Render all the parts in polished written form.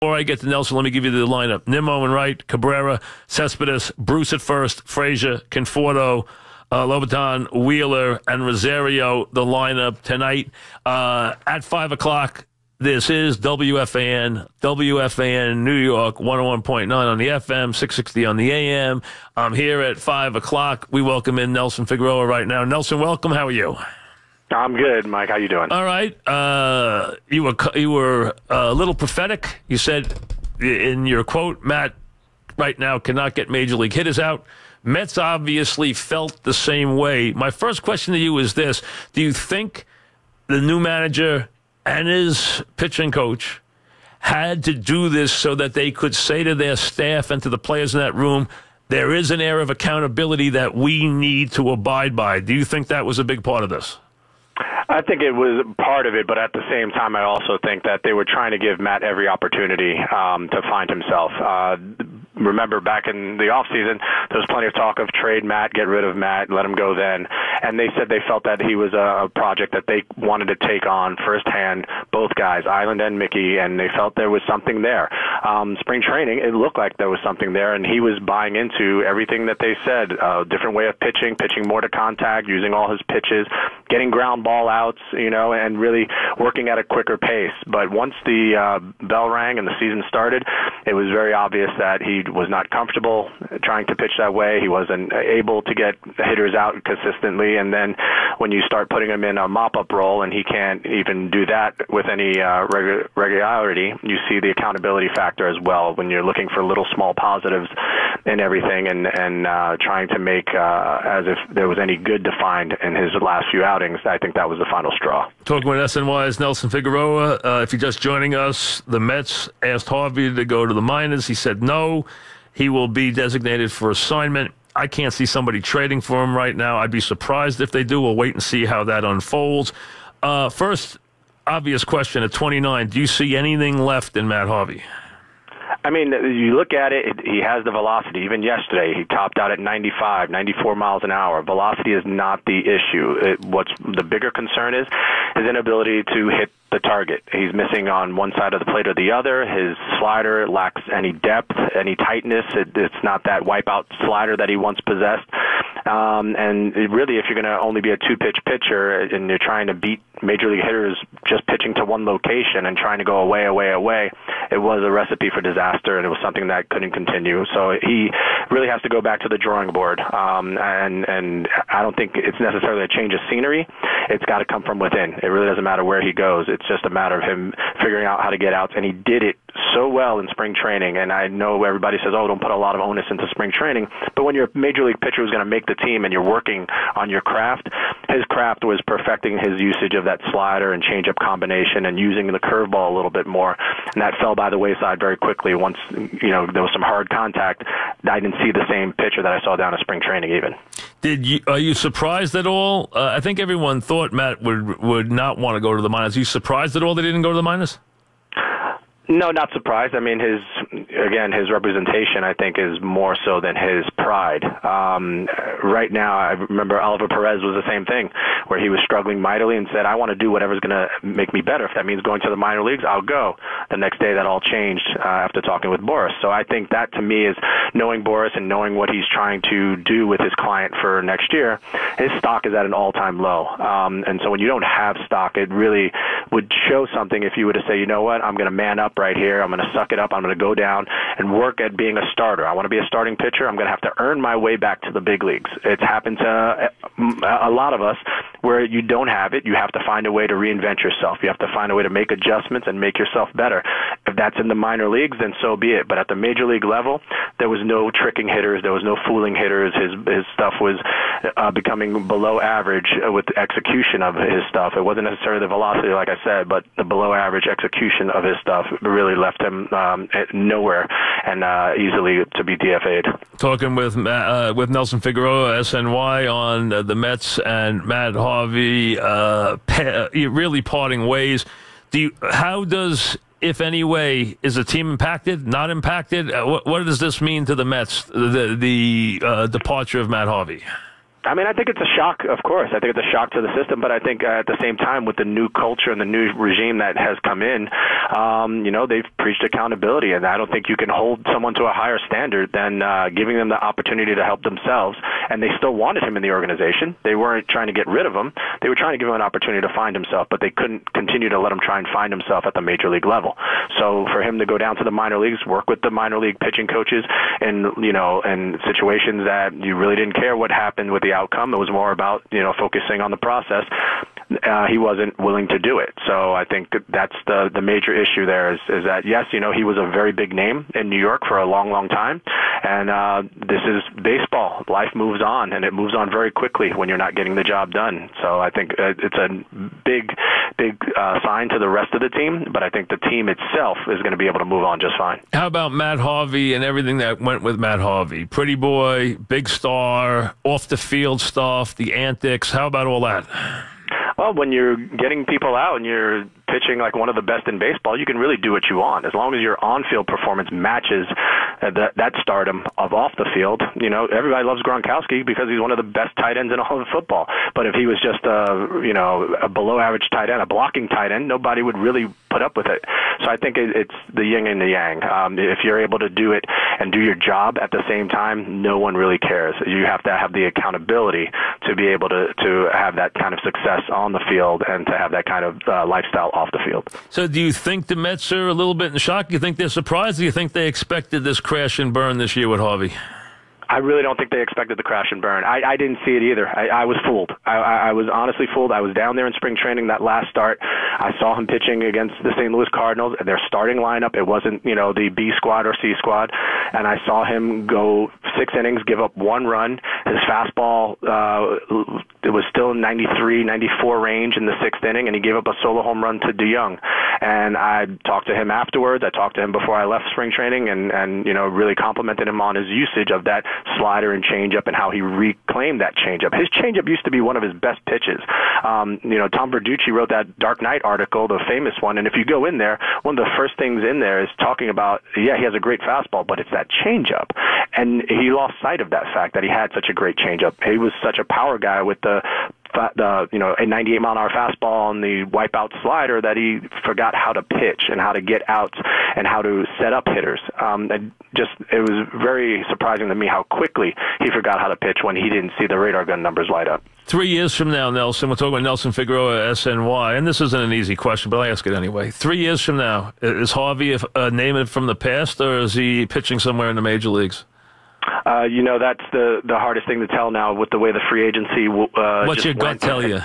Before I get to Nelson, let me give you the lineup. Nimmo and right, Cabrera, Cespedes, Bruce at first, Frazier, Conforto, Lobaton, Wheeler, and Rosario, the lineup tonight. At 5 o'clock, this is WFAN, New York, 101.9 on the FM, 660 on the AM. I'm here at 5 o'clock. We welcome in Nelson Figueroa right now. Nelson, welcome. How are you? I'm good, Mike. How you doing? All right. You were a little prophetic. You said in your quote, Matt right now cannot get major league hitters out. Mets obviously felt the same way. My first question to you is this. Do you think the new manager and his pitching coach had to do this so that they could say to their staff and to the players in that room, there is an air of accountability that we need to abide by? Do you think that was a big part of this? I think it was part of it, but at the same time, I also think that they were trying to give Matt every opportunity to find himself. Remember, back in the offseason, there was plenty of talk of trade Matt, get rid of Matt, let him go then. And they said they felt that he was a project that they wanted to take on firsthand, both guys, Island and Mickey, and they felt there was something there. Spring training, it looked like there was something there, and he was buying into everything that they said. Different way of pitching more to contact, using all his pitches, getting ground ball outs, and really working at a quicker pace. But once the bell rang and the season started, it was very obvious that he was not comfortable trying to pitch that way. He wasn't able to get hitters out consistently, and then when you start putting him in a mop-up role and he can't even do that with any regularity, you see the accountability factor as well when you're looking for little small positives in everything and trying to make as if there was any good to find in his last few outings. I think that was the final straw. Talking with SNY's Nelson Figueroa. If you're just joining us, the Mets asked Harvey to go to the minors. He said no. He will be designated for assignment. I can't see somebody trading for him right now. I'd be surprised if they do. We'll wait and see how that unfolds. First, obvious question at 29, do you see anything left in Matt Harvey? I mean, you look at it, he has the velocity. Even yesterday, he topped out at 95, 94 miles an hour. Velocity is not the issue. What's the bigger concern is his inability to hit the target. He's missing on one side of the plate or the other. His slider lacks any depth, any tightness. It's not that wipeout slider that he once possessed. And really, if you're going to only be a two-pitch pitcher and you're trying to beat major league hitters just pitching to one location and trying to go away, it was a recipe for disaster, and it was something that couldn't continue. So he really has to go back to the drawing board. And I don't think it's necessarily a change of scenery. It's got to come from within. It really doesn't matter where he goes. It's just a matter of him figuring out how to get outs, and he did it so well in spring training. And I know everybody says, don't put a lot of onus into spring training, but when you're a major league pitcher who's going to make the team and you're working on your craft, his craft was perfecting his usage of that slider and changeup combination and using the curveball a little bit more, and that fell by the wayside very quickly. Once there was some hard contact, I didn't see the same pitcher that I saw down in spring training even. Are you surprised at all? I think everyone thought Matt would not want to go to the minors. Are you surprised at all they didn't go to the minors? No, not surprised. I mean, his representation, I think, is more so than his pride. Right now, I remember Oliver Perez was the same thing, where he was struggling mightily and said, I want to do whatever's going to make me better. If that means going to the minor leagues, I'll go. The next day, that all changed after talking with Boris. So I think that, to me, is knowing Boris and knowing what he's trying to do with his client for next year. His stock is at an all-time low. And so when you don't have stock, it really would show something if you were to say, you know what, I'm going to man up right here. I'm going to suck it up. I'm going to go down and work at being a starter. I want to be a starting pitcher. I'm going to have to earn my way back to the big leagues. It's happened to a lot of us where you don't have it. You have to find a way to reinvent yourself. You have to find a way to make adjustments and make yourself better. If that's in the minor leagues, then so be it. But at the major league level, there was no tricking hitters. There was no fooling hitters. His stuff was becoming below average with the execution of his stuff. It wasn't necessarily the velocity, like I said, but the below average execution of his stuff really left him nowhere and easily to be DFA'd. Talking with Nelson Figueroa, SNY, on the Mets and Matt Harvey, really parting ways. How does, if any way, is the team impacted, not impacted? What does this mean to the Mets, the departure of Matt Harvey? I mean, I think it's a shock, of course. I think it's a shock to the system, but I think at the same time, with the new culture and the new regime that has come in, they've preached accountability, and I don't think you can hold someone to a higher standard than giving them the opportunity to help themselves. And they still wanted him in the organization. They weren't trying to get rid of him. They were trying to give him an opportunity to find himself, but they couldn't continue to let him try and find himself at the major league level. So for him to go down to the minor leagues, work with the minor league pitching coaches, and in situations that you really didn't care what happened with the outcome, it was more about focusing on the process. He wasn't willing to do it. So I think that's the major issue there is that, yes, he was a very big name in New York for a long, long time. And this is baseball. Life moves on, and it moves on very quickly when you're not getting the job done. So I think it's a big sign to the rest of the team, but I think the team itself is going to be able to move on just fine. How about Matt Harvey and everything that went with Matt Harvey? Pretty boy, big star, off the field stuff, the antics. How about all that? Well, when you're getting people out and you're pitching like one of the best in baseball, you can really do what you want as long as your on-field performance matches that stardom of off the field. Everybody loves Gronkowski because he's one of the best tight ends in all of football. But if he was just a below-average tight end, a blocking tight end, nobody would really put up with it. So I think it's the yin and the yang. If you're able to do it and do your job at the same time, no one really cares. You have to have the accountability to be able to have that kind of success on the field and to have that kind of lifestyle off the field. So do you think the Mets are a little bit in shock? Do you think they're surprised? Do you think they expected this crash and burn this year with Harvey? I really don't think they expected the crash and burn. I didn't see it either. I was fooled. I was honestly fooled. I was down there in spring training that last start. I saw him pitching against the St. Louis Cardinals. Their starting lineup, it wasn't, the B squad or C squad. And I saw him go 6 innings, give up 1 run. His fastball, it was still in 93, 94 range in the 6th inning, and he gave up a solo home run to DeYoung. And I talked to him afterwards. I talked to him before I left spring training and really complimented him on his usage of that slider and changeup and how he reclaimed that changeup. His changeup used to be one of his best pitches. Tom Verducci wrote that Dark Knight article, the famous one, and if you go in there, one of the first things in there is talking about, he has a great fastball, but it's that changeup. And he lost sight of that fact that he had such a great changeup. He was such a power guy with a 98-mile-an-hour fastball and the wipeout slider that he forgot how to pitch and how to get outs and how to set up hitters. It was very surprising to me how quickly he forgot how to pitch when he didn't see the radar gun numbers light up. 3 years from now, Nelson, we're talking about Nelson Figueroa, SNY, and this isn't an easy question, but I'll ask it anyway. 3 years from now, is Harvey a name from the past, or is he pitching somewhere in the major leagues? That's the hardest thing to tell now with the way the free agency What's your gut tell you?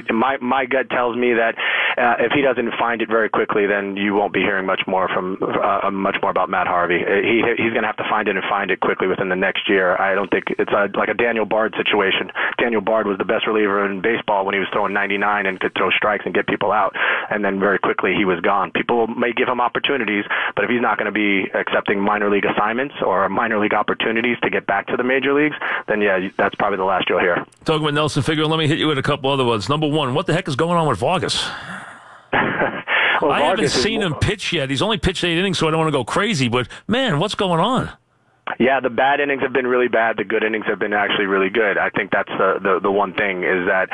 My gut tells me that if he doesn't find it very quickly, then you won't be hearing much more about Matt Harvey. He's going to have to find it quickly within the next year. I don't think it's like a Daniel Bard situation. Daniel Bard was the best reliever in baseball when he was throwing 99 and could throw strikes and get people out, and then very quickly he was gone. People may give him opportunities, but if he's not going to be accepting minor league assignments or minor league opportunities to get back to the major leagues, then yeah, that's probably the last you'll hear. Talking about Nelson Figueroa, let me hit you with a couple other ones. Number one, what the heck is going on with Vargas? Well, I haven't seen him pitch yet. He's only pitched 8 innings, so I don't want to go crazy. But, man, what's going on? Yeah, the bad innings have been really bad. The good innings have been actually really good. I think that's the one thing is that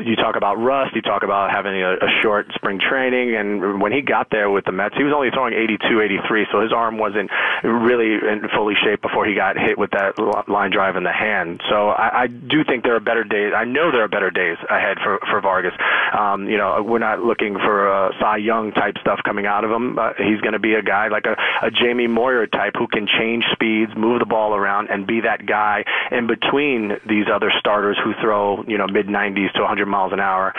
you talk about rust, you talk about having a short spring training, and when he got there with the Mets, he was only throwing 82, 83, so his arm wasn't really in fully shape before he got hit with that line drive in the hand. So I do think there are better days. I know there are better days ahead for Vargas. We're not looking for Cy Young type stuff coming out of him. He's going to be a guy like a Jamie Moyer type who can change speeds, move the ball around, and be that guy in between these other starters who throw, mid-90s to 100 miles an hour.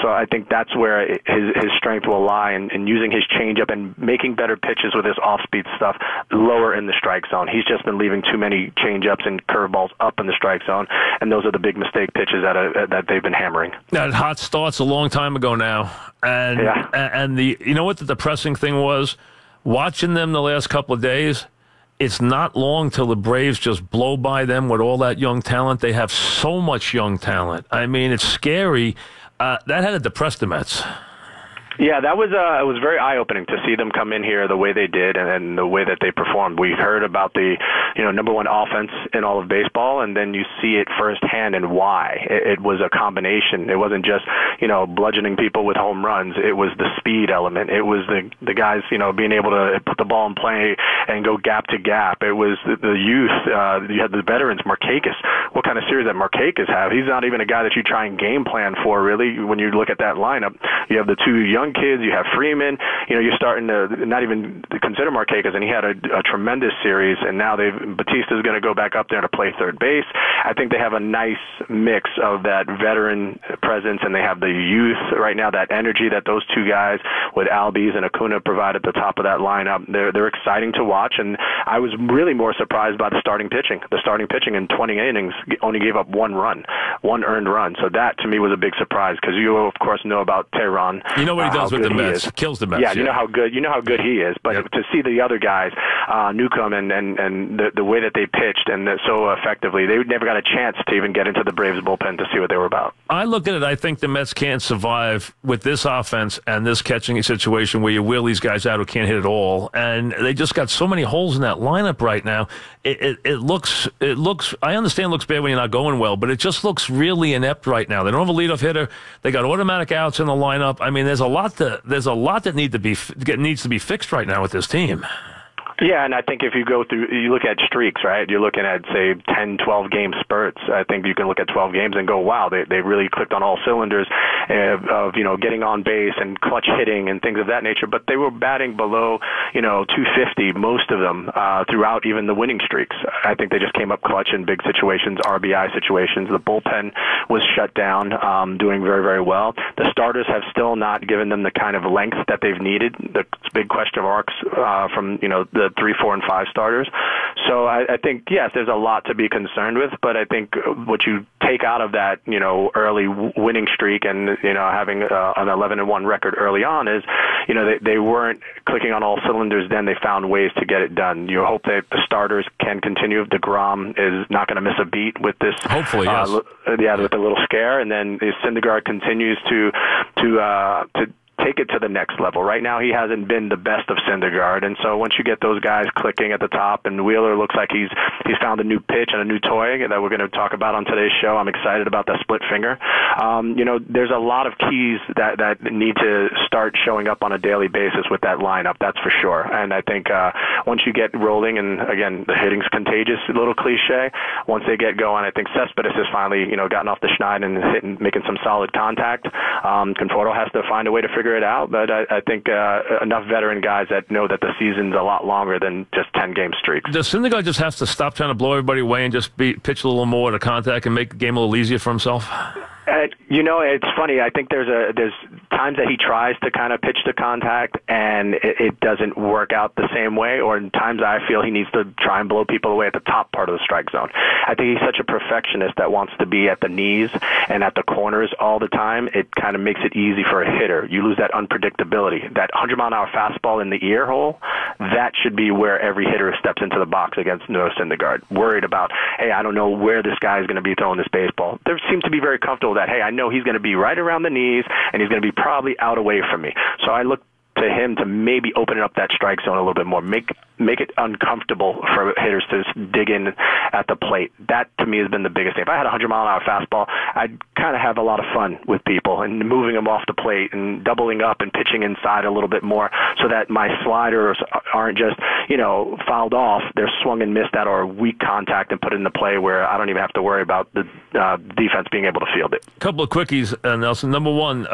So I think that's where his strength will lie in using his changeup and making better pitches with his off-speed stuff lower in the strike zone. He's just been leaving too many changeups and curveballs up in the strike zone, and those are the big mistake pitches that they've been hammering. That hot start's a long time ago now, and what the depressing thing was? Watching them the last couple of days, it's not long till the Braves just blow by them with all that young talent. They have so much young talent. I mean, it's scary. That had to depress the Mets. Yeah, that was it was very eye-opening to see them come in here the way they did and the way that they performed. We heard about the number one offense in all of baseball, and then you see it firsthand and why. It was a combination. It wasn't just bludgeoning people with home runs. It was the speed element. It was the guys being able to put the ball in play and go gap to gap. It was the youth. You had the veterans, Markakis. What kind of series that Markakis have? He's not even a guy that you try and game plan for, really, when you look at that lineup. You have the two young kids. You have Freeman. You're starting to not even consider Markakis, and he had a tremendous series, and now Batista's going to go back up there to play third base. I think they have a nice mix of that veteran presence, and they have the youth right now, that energy that those two guys with Albies and Acuna provide at the top of that lineup. They're exciting to watch, and I was really more surprised by the starting pitching. The starting pitching in 20 innings only gave up one earned run. So that, to me, was a big surprise because you, of course, know about Tehran. You know what he does with the Mets. Kills the Mets. Yeah, you know how good he is. But to see the other guys, Newcomb and the way that they pitched and so effectively, they never got a chance to even get into the Braves bullpen to see what they were about. I look at it, I think the Mets can't survive with this offense and this catching situation where you wheel these guys out who can't hit at all. And they just got so many holes in that lineup right now. It looks, I understand it looks bad when you're not going well, but it just looks really inept right now. They don't have a leadoff hitter. They got automatic outs in the lineup. I mean, there's a lot that needs to be fixed right now with this team. Yeah, and I think if you go through, you look at streaks, right? You're looking at, say, 10, 12-game spurts. I think you can look at 12 games and go, wow, they really clicked on all cylinders of, getting on base and clutch hitting and things of that nature. But they were batting below, 250, most of them, throughout even the winning streaks. I think they just came up clutch in big situations, RBI situations. The bullpen was shut down, doing very, very well. The starters have still not given them the kind of length that they've needed. The big question marks from, the 3, 4, and 5 starters. So I think, yes, there's a lot to be concerned with, but I think what you take out of that, early winning streak and, having an 11-1 record early on is, they weren't clicking on all cylinders then. They found ways to get it done. You hope that the starters can continue. DeGrom is not going to miss a beat with this. Hopefully, yes. With a little scare. And then Syndergaard continues to take it to the next level. Right now, he hasn't been the best of Syndergaard, and so once you get those guys clicking at the top, and Wheeler looks like he's found a new pitch and a new toy that we're going to talk about on today's show. I'm excited about that split finger. There's a lot of keys that need to start showing up on a daily basis with that lineup. That's for sure. And I think once you get rolling, and again, the hitting's contagious, a little cliche. Once they get going, I think Cespedes has finally gotten off the schneid and making some solid contact. Conforto has to find a way to figure it out, but I think enough veteran guys that know that the season's a lot longer than just 10-game streaks. Does Syndergaard just have to stop trying to blow everybody away and just pitch a little more to contact and make the game a little easier for himself? It's funny. I think there's times that he tries to kind of pitch to contact, and it doesn't work out the same way, or in times I feel he needs to try and blow people away at the top part of the strike zone. I think he's such a perfectionist that wants to be at the knees and at the corners all the time. It kind of makes it easy for a hitter. You lose that unpredictability. That 100-mile-an-hour fastball in the ear hole, that should be where every hitter steps into the box against Noah Syndergaard, worried about, hey, I don't know where this guy is going to be throwing this baseball. They seem to be very comfortable that, hey, I know he's going to be right around the knees, and he's going to be probably out away from me. So I look to him to maybe open up that strike zone a little bit more, make it uncomfortable for hitters to dig in at the plate. That, to me, has been the biggest thing. If I had a 100-mile-an-hour fastball, I'd kind of have a lot of fun with people and moving them off the plate and doubling up and pitching inside a little bit more so that my sliders aren't just, fouled off. They're swung and missed at or weak contact and put into play where I don't even have to worry about the defense being able to field it. A couple of quickies, Nelson. Number one,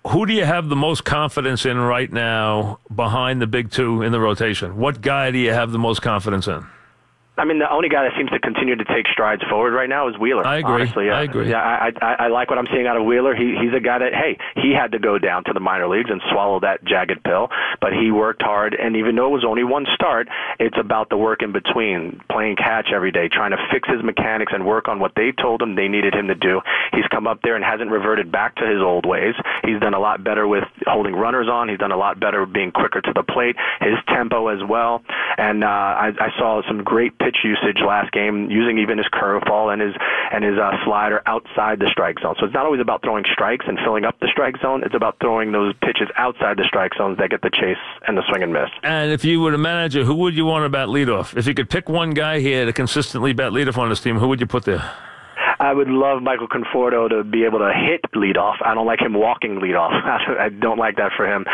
who do you have the most confidence in right now behind the big two in the rotation? What guy do you have the most confidence in? I mean, the only guy that seems to continue to take strides forward right now is Wheeler. I agree. Honestly, I agree. Yeah, I like what I'm seeing out of Wheeler. He's a guy that, hey, he had to go down to the minor leagues and swallow that jagged pill, but he worked hard. And even though it was only one start, it's about the work in between, playing catch every day, trying to fix his mechanics and work on what they told him they needed him to do. He's come up there and hasn't reverted back to his old ways. He's done a lot better with holding runners on. He's done a lot better being quicker to the plate, his tempo as well. And I saw some great pitch usage last game, using even his curveball and his slider outside the strike zone. So it's not always about throwing strikes and filling up the strike zone. It's about throwing those pitches outside the strike zones that get the chase and the swing and miss. And if you were a manager, who would you want to bat leadoff? If you could pick one guy here to consistently bat leadoff on his team, who would you put there? I would love Michael Conforto to be able to hit leadoff. I don't like him walking leadoff. I don't like that for him.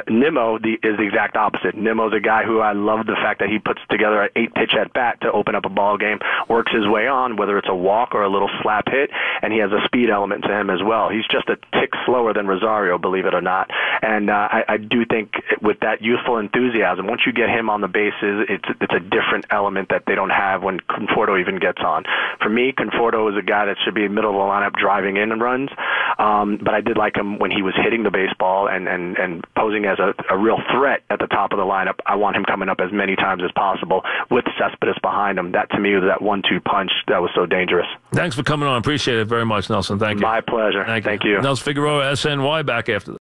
Nimmo is the exact opposite. Nimmo's a guy who I love the fact that he puts together an 8-pitch at bat to open up a ball game, works his way on, whether it's a walk or a little slap hit, and he has a speed element to him as well. He's just a tick slower than Rosario, believe it or not. And I do think with that youthful enthusiasm, once you get him on the bases, it's a different element that they don't have when Conforto even gets on. For me, Conforto is a guy that should be middle of the lineup driving in and runs, but I did like him when he was hitting the baseball and posing as a real threat at the top of the lineup. I want him coming up as many times as possible with Cespedes behind him. That, to me, was that 1-2 punch that was so dangerous. Thanks for coming on. Appreciate it very much, Nelson. Thank you. My pleasure. Thank you. Nelson Figueroa, SNY, back after this.